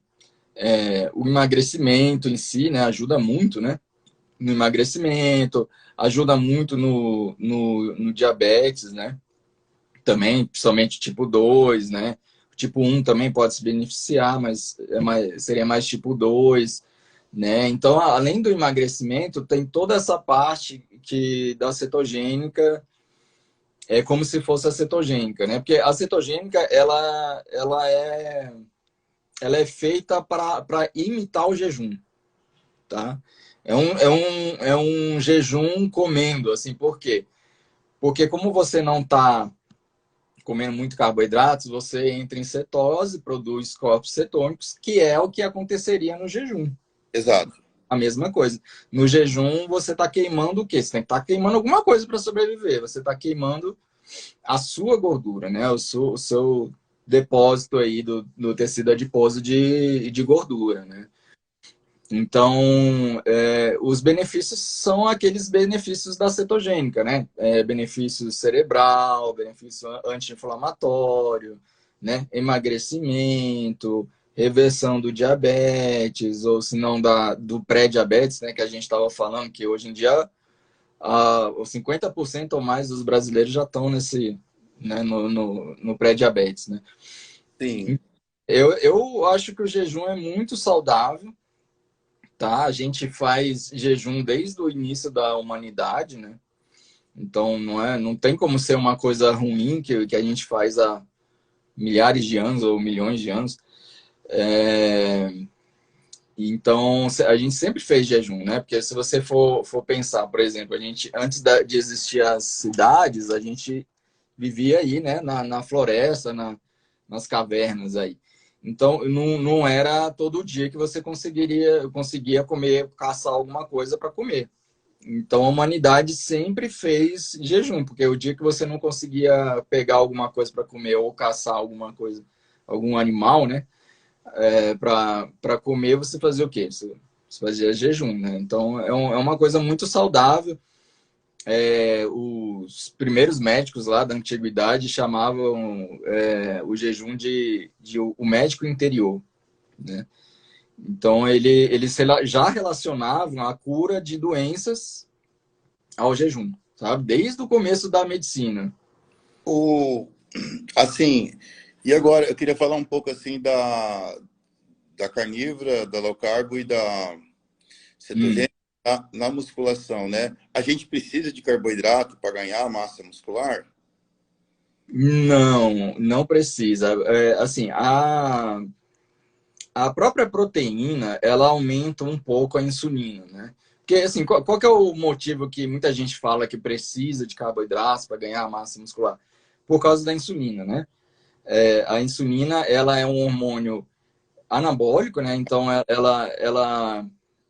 O emagrecimento em si, né, ajuda muito, né, no emagrecimento, ajuda muito no diabetes, né, também, principalmente tipo 2, né, tipo 1 também pode se beneficiar, mas seria mais tipo 2, né, então, além do emagrecimento, tem toda essa parte que da cetogênica, é como se fosse a cetogênica, né, porque a cetogênica, ela é feita para imitar o jejum, tá? É um jejum comendo, assim, por quê? Porque como você não está comendo muito carboidratos, você entra em cetose, produz corpos cetônicos, que é o que aconteceria no jejum. Exato. A mesma coisa. No jejum, você está queimando o quê? Você tem que estar queimando alguma coisa para sobreviver. Você está queimando a sua gordura, né? O seu depósito aí do tecido adiposo de gordura, né? Então, os benefícios são aqueles benefícios da cetogênica, né? Benefício cerebral, benefício anti-inflamatório, né? Emagrecimento, reversão do diabetes, ou se não do pré-diabetes, né? Que a gente estava falando, que hoje em dia os 50% ou mais dos brasileiros já estão né, no pré-diabetes, né? Sim, Eu acho que o jejum é muito saudável, tá? A gente faz jejum desde o início da humanidade, né? Então não tem como ser uma coisa ruim que a gente faz há milhares de anos ou milhões de anos. Então a gente sempre fez jejum, né? Porque se você for pensar, por exemplo, a gente antes de existir as cidades, a gente vivia aí, né? Na floresta, nas cavernas aí. Então, não era todo dia que você conseguia comer, caçar alguma coisa para comer. Então, a humanidade sempre fez jejum, porque o dia que você não conseguia pegar alguma coisa para comer ou caçar alguma coisa, algum animal, né, para comer, você fazia o quê? Você fazia jejum, né? Então, é uma coisa muito saudável. os primeiros médicos lá da antiguidade chamavam o jejum de o médico interior, né? Então, eles já relacionavam a cura de doenças ao jejum, sabe? Desde o começo da medicina. O, assim, e agora eu queria falar um pouco assim da carnívora, da low carb e da cetogênica na musculação, né? A gente precisa de carboidrato para ganhar massa muscular? Não, não precisa. Assim, a própria proteína, ela aumenta um pouco a insulina, né? Porque, assim, qual que é o motivo que muita gente fala que precisa de carboidratos para ganhar massa muscular? Por causa da insulina, né? A insulina, ela é um hormônio anabólico, né? Então,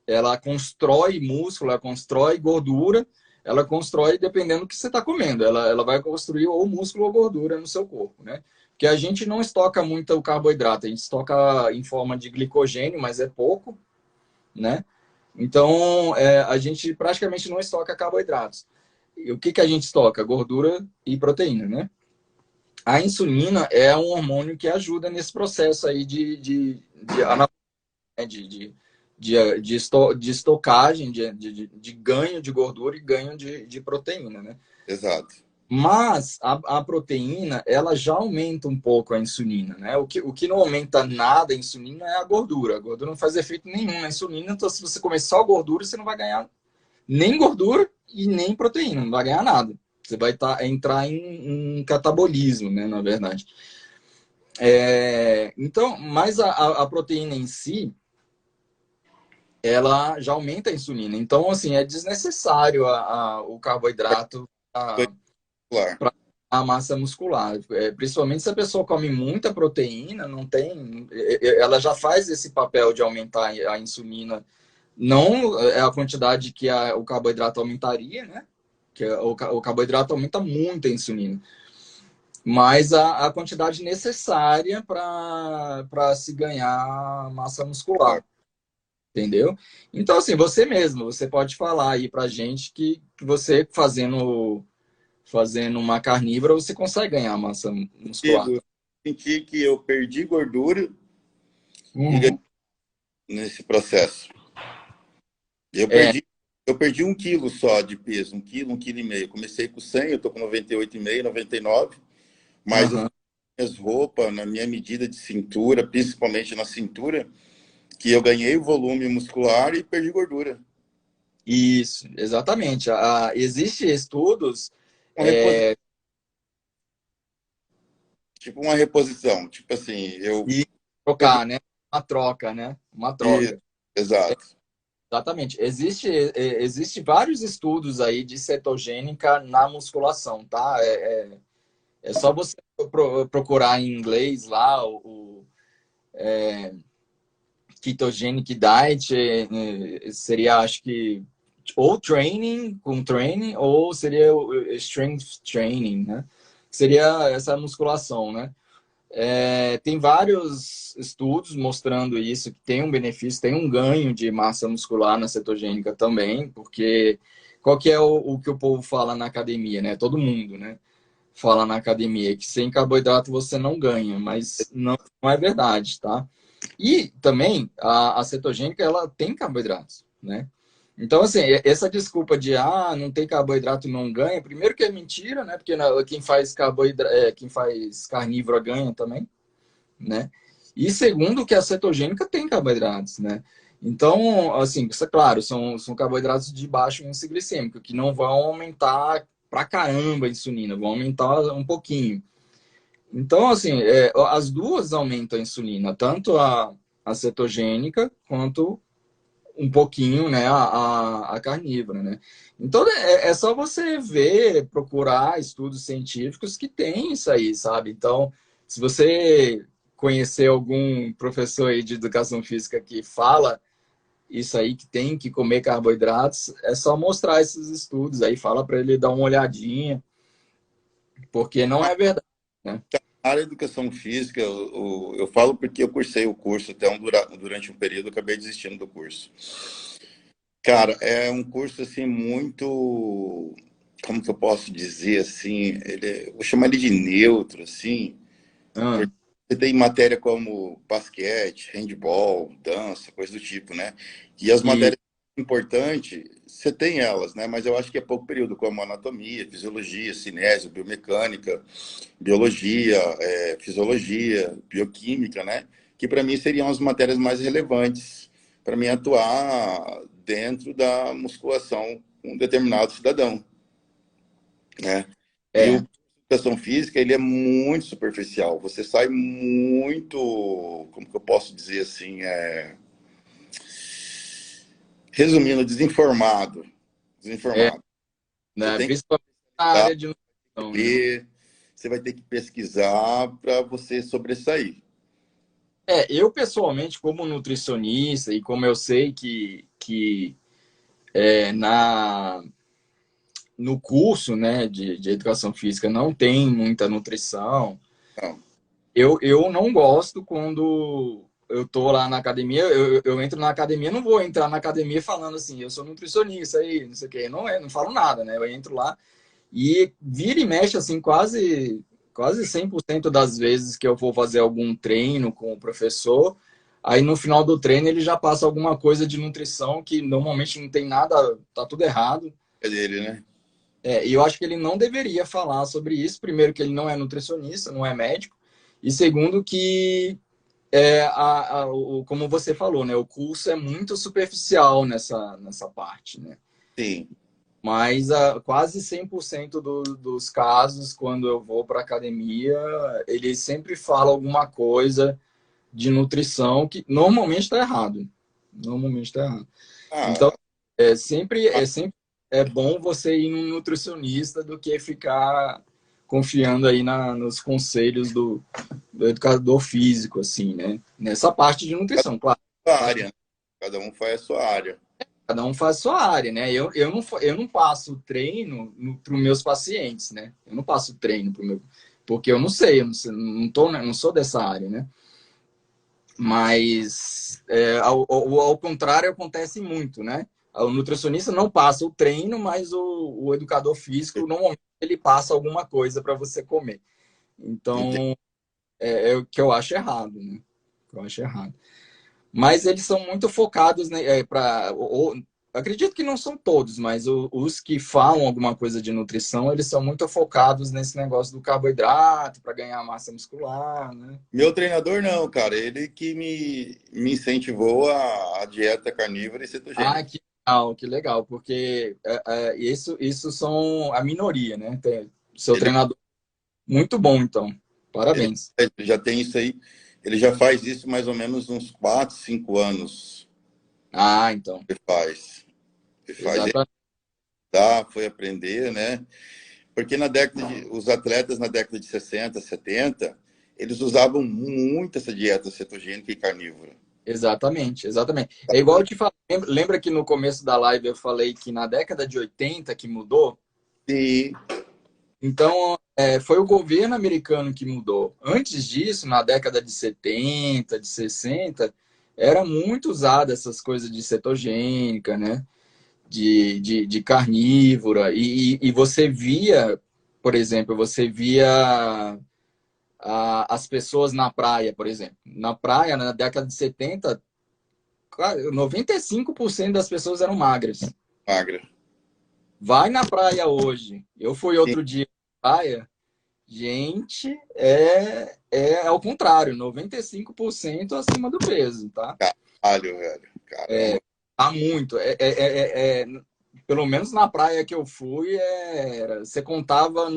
ela constrói músculo, ela constrói gordura, ela constrói dependendo do que você está comendo. Ela vai construir ou músculo ou gordura no seu corpo, né? Porque a gente não estoca muito o carboidrato, a gente estoca em forma de glicogênio, mas é pouco, né? Então, a gente praticamente não estoca carboidratos. E o que a gente estoca? Gordura e proteína, né? A insulina é um hormônio que ajuda nesse processo aí de estocagem, de ganho de gordura e ganho de proteína, né? Exato. Mas a proteína, ela já aumenta um pouco a insulina, né? O que não aumenta nada a insulina é a gordura. A gordura não faz efeito nenhum na insulina, então se você comer só gordura, você não vai ganhar nem gordura e nem proteína, não vai ganhar nada. Você vai entrar em catabolismo, né, na verdade. Então, mas a proteína em si, ela já aumenta a insulina. Então, assim, é desnecessário o carboidrato Claro. para a massa muscular. Principalmente se a pessoa come muita proteína, não tem. Ela já faz esse papel de aumentar a insulina. Não é a quantidade que o carboidrato aumentaria, né? Que o carboidrato aumenta muito a insulina. Mas a quantidade necessária para se ganhar massa muscular. Entendeu? Então, assim, você mesmo, você pode falar aí pra gente que você fazendo uma carnívora, você consegue ganhar massa muscular. Eu senti que eu perdi gordura e ganhei Uhum. nesse processo. Eu É, perdi, eu perdi 1 quilo só de peso, 1 quilo, 1,5 quilo. Comecei com 100, eu estou com 98,5, 99, mas eu uhum. fiz minhas roupas na minha medida de cintura, principalmente na cintura, que eu ganhei volume muscular e perdi gordura. Isso, exatamente. Existem estudos Uma reposição, tipo uma reposição, tipo assim, eu e perdi trocar, né? Uma troca, né? Uma isso, troca. exato. Exatamente. Existe vários estudos aí de cetogênica na musculação, tá? É só você procurar em inglês lá ketogenic diet, seria, acho que, ou training, com training, ou seria o strength training, né? Seria essa musculação, né? Tem vários estudos mostrando isso, que tem um benefício, tem um ganho de massa muscular na cetogênica também, porque qual que é o que o povo fala na academia, né? Todo mundo, né? Fala na academia que sem carboidrato você não ganha, mas não é verdade, tá? E também a cetogênica ela tem carboidratos, né? Então, assim, essa desculpa de não tem carboidrato não ganha, primeiro que é mentira, né? Porque quem faz quem faz carnívora ganha também, né? E segundo que a cetogênica tem carboidratos, né? Então, assim, isso é claro, são carboidratos de baixo índice glicêmico, que não vão aumentar pra caramba a insulina, vão aumentar um pouquinho. Então, assim, as duas aumentam a insulina, tanto a cetogênica quanto um pouquinho, né, a carnívora, né? Então, é só você ver, procurar estudos científicos que tem isso aí, sabe? Então, se você conhecer algum professor aí de educação física que fala isso aí, que tem que comer carboidratos, é só mostrar esses estudos aí, fala para ele dar uma olhadinha, porque não é verdade, né? Na área de educação física, eu falo porque eu cursei o curso até durante um período, eu acabei desistindo do curso. Cara, é um curso assim muito como que eu posso dizer assim, vou chamar ele de neutro, assim, Ah, porque você tem matéria como basquete, handball, dança, coisa do tipo, né? E as e matérias importantes, você tem elas, né? Mas eu acho que é pouco período, como anatomia, fisiologia, cinésio, biomecânica, biologia, fisiologia, bioquímica, né? Que para mim seriam as matérias mais relevantes para mim atuar dentro da musculação com um determinado cidadão, né? E o é, educação física, ele é muito superficial. Você sai muito, como que eu posso dizer assim, resumindo, desinformado. é, Desinformado. Você né? tem que Principalmente na dar, área de nutrição, né? ler, você vai ter que pesquisar para você sobressair. Eu pessoalmente, como nutricionista e como eu sei que no curso, né, de educação física não tem muita nutrição. Não, Eu não gosto quando eu tô lá na academia, eu entro na academia, não vou entrar na academia falando assim, eu sou nutricionista aí, não sei o quê. Não falo nada, né? Eu entro lá e vira e mexe, assim, quase 100% das vezes que eu vou fazer algum treino com o professor, aí no final do treino ele já passa alguma coisa de nutrição que normalmente não tem nada, tá tudo errado. é dele, né? E eu acho que ele não deveria falar sobre isso. Primeiro, que ele não é nutricionista, não é médico. E segundo, que como você falou, né? O curso é muito superficial nessa parte, né? Sim. Mas quase 100% dos casos, quando eu vou para academia, ele sempre fala alguma coisa de nutrição que normalmente está errado. Normalmente está errado. Então, Ah, sempre é bom você ir num nutricionista do que ficar confiando aí nos conselhos do educador físico, assim, né? Nessa parte de nutrição, claro. a Parte área, né? Cada um faz a sua área. Cada um faz sua área, né? Eu não passo treino para os meus pacientes, né? Eu não passo treino para o meu. Porque eu não sei, não sou dessa área, né? Mas ao contrário acontece muito, né? O nutricionista não passa o treino, mas o educador físico normalmente ele passa alguma coisa para você comer. Entende? Então é o que eu acho errado, né? Eu acho errado. Mas eles são muito focados, né, acredito que não são todos, mas os que falam alguma coisa de nutrição, eles são muito focados nesse negócio do carboidrato para ganhar massa muscular, né? Meu treinador não, cara. Ele que me incentivou a dieta carnívora e Ah, cetogênica. que legal, porque isso são a minoria, né? Seu Ele, treinador muito bom, então. ele, Parabéns. ele já tem isso aí. Ele já faz isso mais ou menos uns 4, 5 anos. Ah, então. Ele faz. Ele faz. Ele Exatamente. foi aprender, né? Porque os atletas na década de 60, 70, eles usavam muito essa dieta cetogênica e carnívora. Exatamente, exatamente. É igual eu te falei, lembra que no começo da live eu falei que na década de 80 que mudou? E Então, foi o governo americano que mudou. Antes disso, na década de 70, de 60, era muito usada essas coisas de cetogênica, né? De carnívora. E você via, por exemplo, você via as pessoas na praia, por exemplo. Na praia, na década de 70, cara, 95% das pessoas eram magras. magra. Vai na praia hoje. Eu fui Sim, outro dia na praia. Gente, é ao contrário, 95% acima do peso, tá? caralho, velho. Caramba. Tá muito. Pelo menos na praia que eu fui, você contava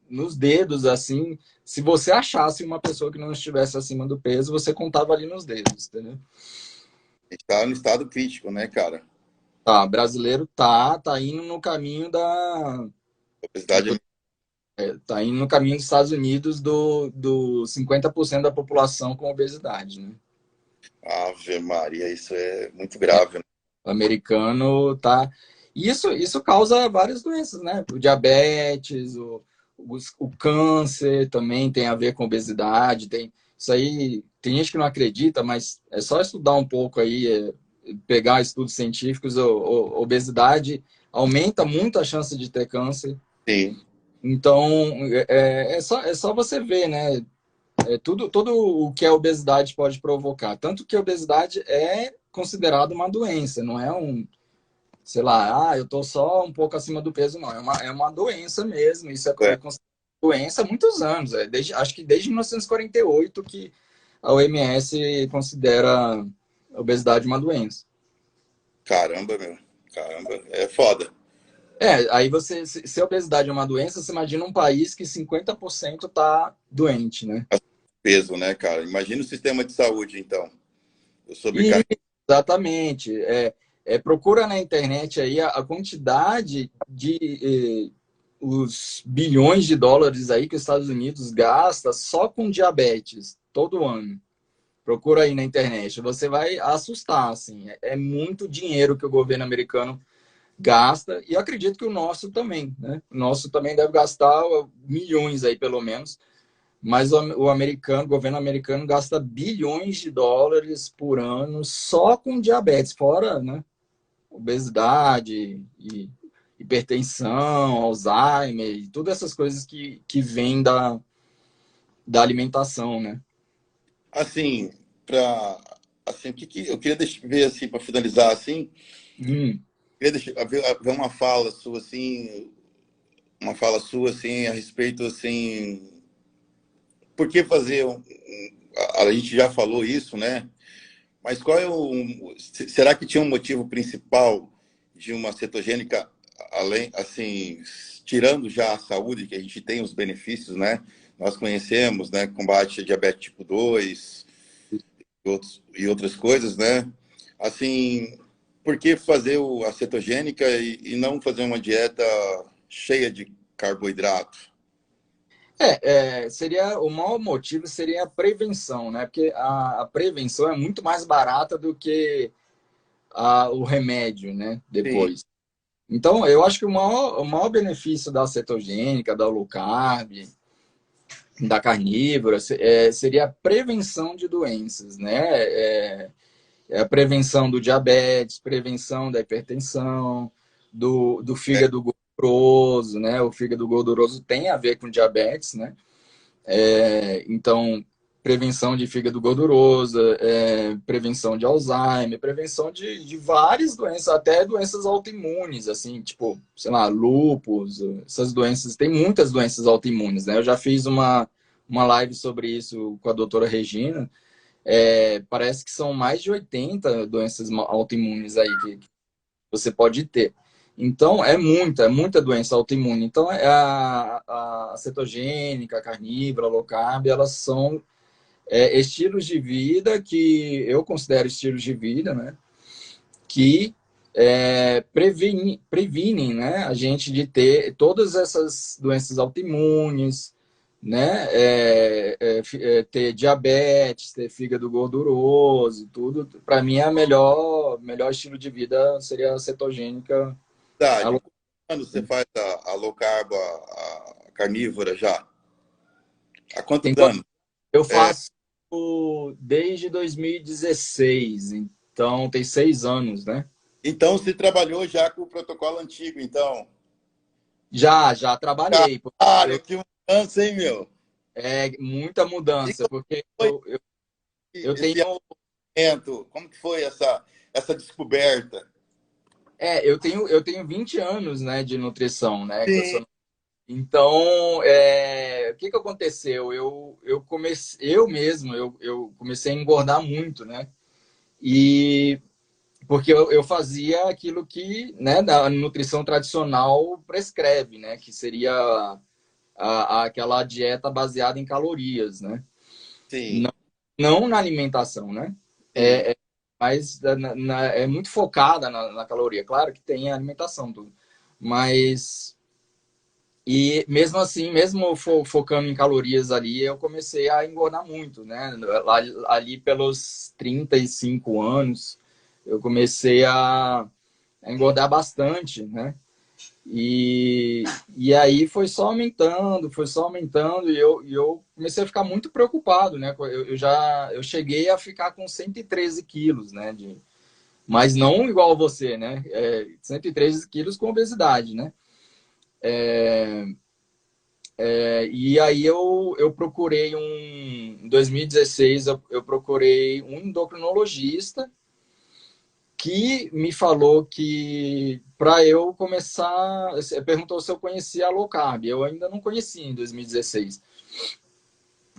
nos dedos, assim. Se você achasse uma pessoa que não estivesse acima do peso, você contava ali nos dedos, entendeu? A gente tá no estado crítico, né, cara? Tá, brasileiro tá indo no caminho da. A obesidade é... Tá indo no caminho dos Estados Unidos do 50% da população com obesidade, né? Ave Maria, isso é muito grave, né? O americano tá. Isso causa várias doenças, né? O diabetes, o câncer também tem a ver com obesidade. Isso aí, tem gente que não acredita, mas é só estudar um pouco aí, pegar estudos científicos. Obesidade aumenta muito a chance de ter câncer. Sim. Então, é só você ver, né? Tudo o que a obesidade pode provocar. Tanto que a obesidade é considerada uma doença, não é sei lá, eu tô só um pouco acima do peso, não. É uma doença mesmo. Isso é considerado doença há muitos anos. Acho que desde 1948 que a OMS considera a obesidade uma doença. Caramba, meu. Caramba, é foda. Aí se a obesidade é uma doença, você imagina um país que 50% tá doente, né? Peso, né, cara? Imagina o sistema de saúde, então. Eu Exatamente. Procura na internet aí a quantidade de os bilhões de dólares aí que os Estados Unidos gasta só com diabetes todo ano. Procura aí na internet. Você vai assustar, assim. É muito dinheiro que o governo americano gasta, e eu acredito que o nosso também, né? O nosso também deve gastar milhões aí, pelo menos. Mas o governo americano gasta bilhões de dólares por ano só com diabetes, fora, né, obesidade, e hipertensão, Alzheimer, e todas essas coisas que vêm da alimentação, né? Assim, assim, eu queria ver assim para finalizar assim, queria ver uma fala sua assim a respeito assim, por que fazer a gente já falou isso, né? Mas qual é será que tinha um motivo principal de uma cetogênica além assim, tirando já a saúde que a gente tem os benefícios, né? Nós conhecemos, né, combate a diabetes tipo 2 e outras coisas, né? Assim, por que fazer a cetogênica e não fazer uma dieta cheia de carboidrato? Seria o maior motivo seria a prevenção, né? Porque a prevenção é muito mais barata do que o remédio, né? Sim. Depois. Então, eu acho que o maior benefício da cetogênica, da low carb, da carnívora, seria a prevenção de doenças, né? A prevenção do diabetes, prevenção da hipertensão, do fígado gorduroso, né? O fígado gorduroso tem a ver com diabetes, né? Então, prevenção de fígado gorduroso, prevenção de Alzheimer, prevenção de várias doenças, até doenças autoimunes, assim, tipo, sei lá, lúpus, essas doenças, tem muitas doenças autoimunes, né? Eu já fiz uma live sobre isso com a doutora Regina, parece que são mais de 80 doenças autoimunes aí que você pode ter. Então, é muita doença autoimune. Então, a cetogênica, a carnívora, a low carb, elas são estilos de vida que eu considero estilos de vida, né? Que previnem, né, a gente de ter todas essas doenças autoimunes, né? Ter diabetes, ter fígado gorduroso, tudo. Para mim, melhor estilo de vida seria a cetogênica. Verdade. Quando você faz a low carb, a carnívora já? Há quantos anos? Eu faço desde 2016, então tem 6 anos, né? Então, você trabalhou já com o protocolo antigo, então? Já trabalhei. Cara, que mudança, hein, meu? Muita E mudança, como porque foi eu esse tenho. evento? Como que foi essa descoberta? Eu tenho 20 anos, né, de nutrição, né? Sim. Então, o que aconteceu? Eu comecei a engordar muito, né? E porque eu fazia aquilo que, né, a nutrição tradicional prescreve, né? Que seria aquela dieta baseada em calorias, né? Sim. Não na alimentação, né? Sim. Mas é muito focada na caloria. Claro que tem a alimentação, tudo. Mas e mesmo assim, mesmo focando em calorias ali, eu comecei a engordar muito, né? Ali pelos 35 anos, eu comecei a engordar bastante, né? E aí foi só aumentando, e eu comecei a ficar muito preocupado, né? Eu cheguei a ficar com 113 quilos, né? mas não igual a você, né? 103 quilos com obesidade, né? E aí eu procurei em 2016, eu procurei um endocrinologista que me falou que para eu começar, perguntou se eu conhecia a low carb. Eu ainda não conhecia em 2016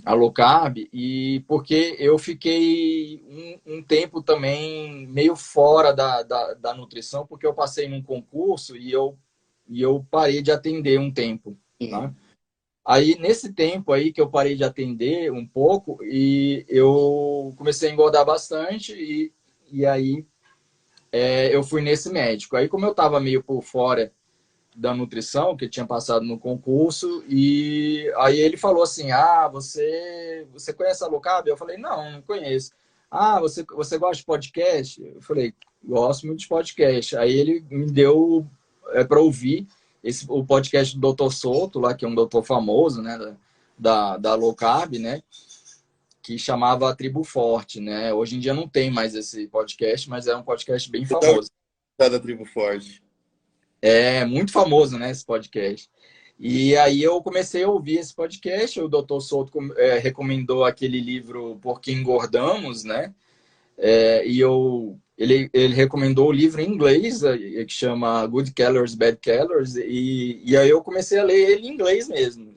a low carb, e porque eu fiquei um tempo também meio fora da nutrição, porque eu passei num concurso e eu parei de atender um tempo, tá? Aí, nesse tempo aí que eu parei de atender um pouco, e eu comecei a engordar bastante, e aí eu fui nesse médico. Aí, como eu estava meio por fora da nutrição, que tinha passado no concurso, e aí ele falou assim, você conhece a low carb? Eu falei, não conheço. Você gosta de podcast? Eu falei, gosto muito de podcast. Aí ele me deu para ouvir o podcast do Dr. Souto, lá, que é um doutor famoso, né, da low carb, né, que chamava a Tribo Forte, né? Hoje em dia não tem mais esse podcast, mas é um podcast bem famoso. Da Tribo Forte. É muito famoso, né, esse podcast. E aí eu comecei a ouvir esse podcast, o Dr. Souto recomendou aquele livro Por que Engordamos, né? Ele recomendou o livro em inglês, que chama Good Calories, Bad Calories, e aí eu comecei a ler ele em inglês mesmo.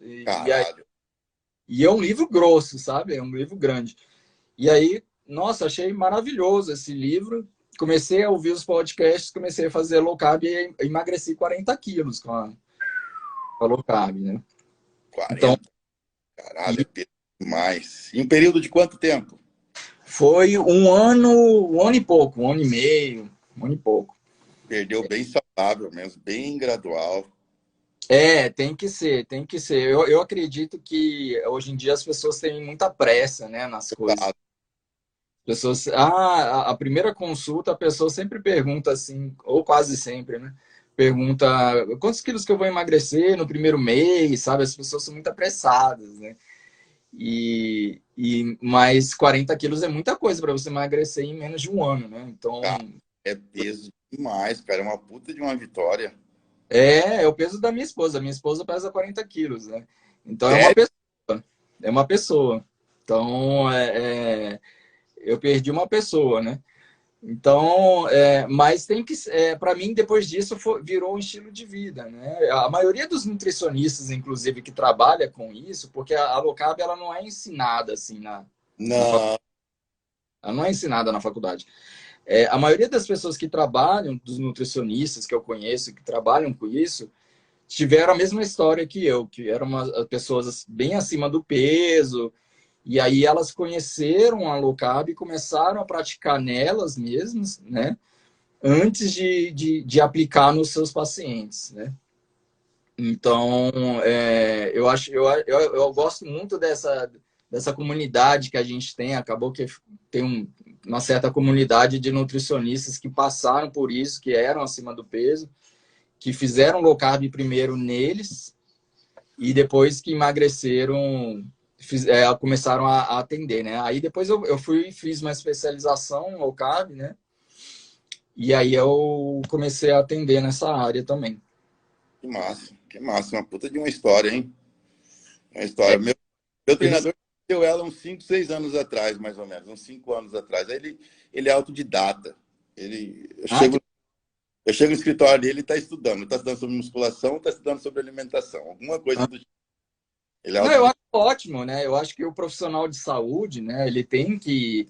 E é um livro grosso, sabe? É um livro grande. E aí, nossa, achei maravilhoso esse livro. Comecei a ouvir os podcasts, comecei a fazer low carb e emagreci 40 quilos com a low carb, né? 40? Então, caralho, é peso demais. Em um período de quanto tempo? Foi um ano e pouco, um ano e meio, um ano e pouco. Perdeu bem saudável mesmo, bem gradual. Tem que ser, tem que ser. Eu acredito que hoje em dia as pessoas têm muita pressa, né, nas coisas. Pessoas, a primeira consulta, a pessoa sempre pergunta assim, ou quase sempre, né? Pergunta quantos quilos que eu vou emagrecer no primeiro mês, sabe? As pessoas são muito apressadas, né? Mais 40 quilos é muita coisa para você emagrecer em menos de um ano, né? Então. É peso demais, cara. É uma puta de uma vitória. É o peso da minha esposa. Minha esposa pesa 40 quilos, né? Então Sério? é uma pessoa. Então, eu perdi uma pessoa, né? Então, mas tem que, para mim, depois disso, virou um estilo de vida, né? A maioria dos nutricionistas, inclusive, que trabalha com isso, porque a low carb, ela não é ensinada assim Não. ela não é ensinada na faculdade. A maioria das pessoas que trabalham, dos nutricionistas que eu conheço, que trabalham com isso, tiveram a mesma história que eu, que eram pessoas bem acima do peso, e aí elas conheceram a low carb e começaram a praticar nelas mesmas, né? Antes de aplicar nos seus pacientes, né? Então, eu gosto muito dessa comunidade que a gente tem. Acabou que tem uma certa comunidade de nutricionistas que passaram por isso, que eram acima do peso, que fizeram low carb primeiro neles e depois que emagreceram, começaram a atender, né? Aí depois eu fiz uma especialização em low carb, né? E aí eu comecei a atender nessa área também. Que massa, uma puta de uma história, hein? Uma história. Meu treinador deu ela uns 5, 6 anos atrás, mais ou menos, uns 5 anos atrás. Aí ele é autodidata. Eu chego no escritório dele e está estudando. Está estudando sobre musculação, está estudando sobre alimentação. Alguma coisa do tipo. Não, eu acho ótimo, né? Eu acho que o profissional de saúde, né, ele tem que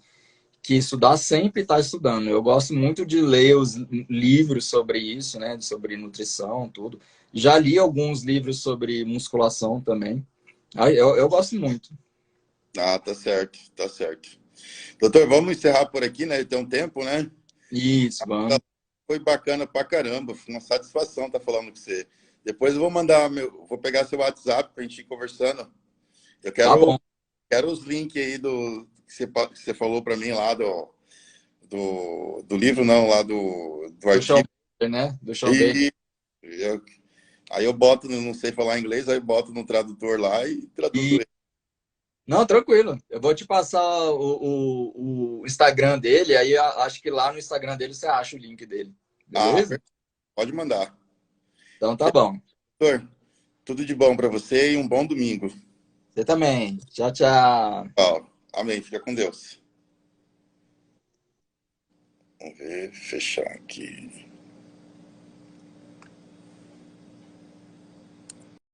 estudar, sempre está estudando. Eu gosto muito de ler os livros sobre isso, né? Sobre nutrição, tudo. Já li alguns livros sobre musculação também. Eu gosto muito. Tá certo, tá certo. Doutor, vamos encerrar por aqui, né? Tem um tempo, né? Isso, vamos. Foi bacana pra caramba, foi uma satisfação estar falando com você. Depois eu vou pegar seu WhatsApp pra gente ir conversando. Eu quero os links aí que você falou para mim lá do livro, não, lá do artigo. Né? Do Schomburg. Aí eu boto, não sei falar inglês, aí eu boto no tradutor lá e traduzo ele. Não, tranquilo. Eu vou te passar o Instagram dele, aí acho que lá no Instagram dele você acha o link dele. Ah, Beleza? pode mandar. Então tá bom. Doutor, tudo de bom para você e um bom domingo. Você também. Tchau, tchau. Ó, amém. Fica com Deus. Vamos ver, fechar aqui.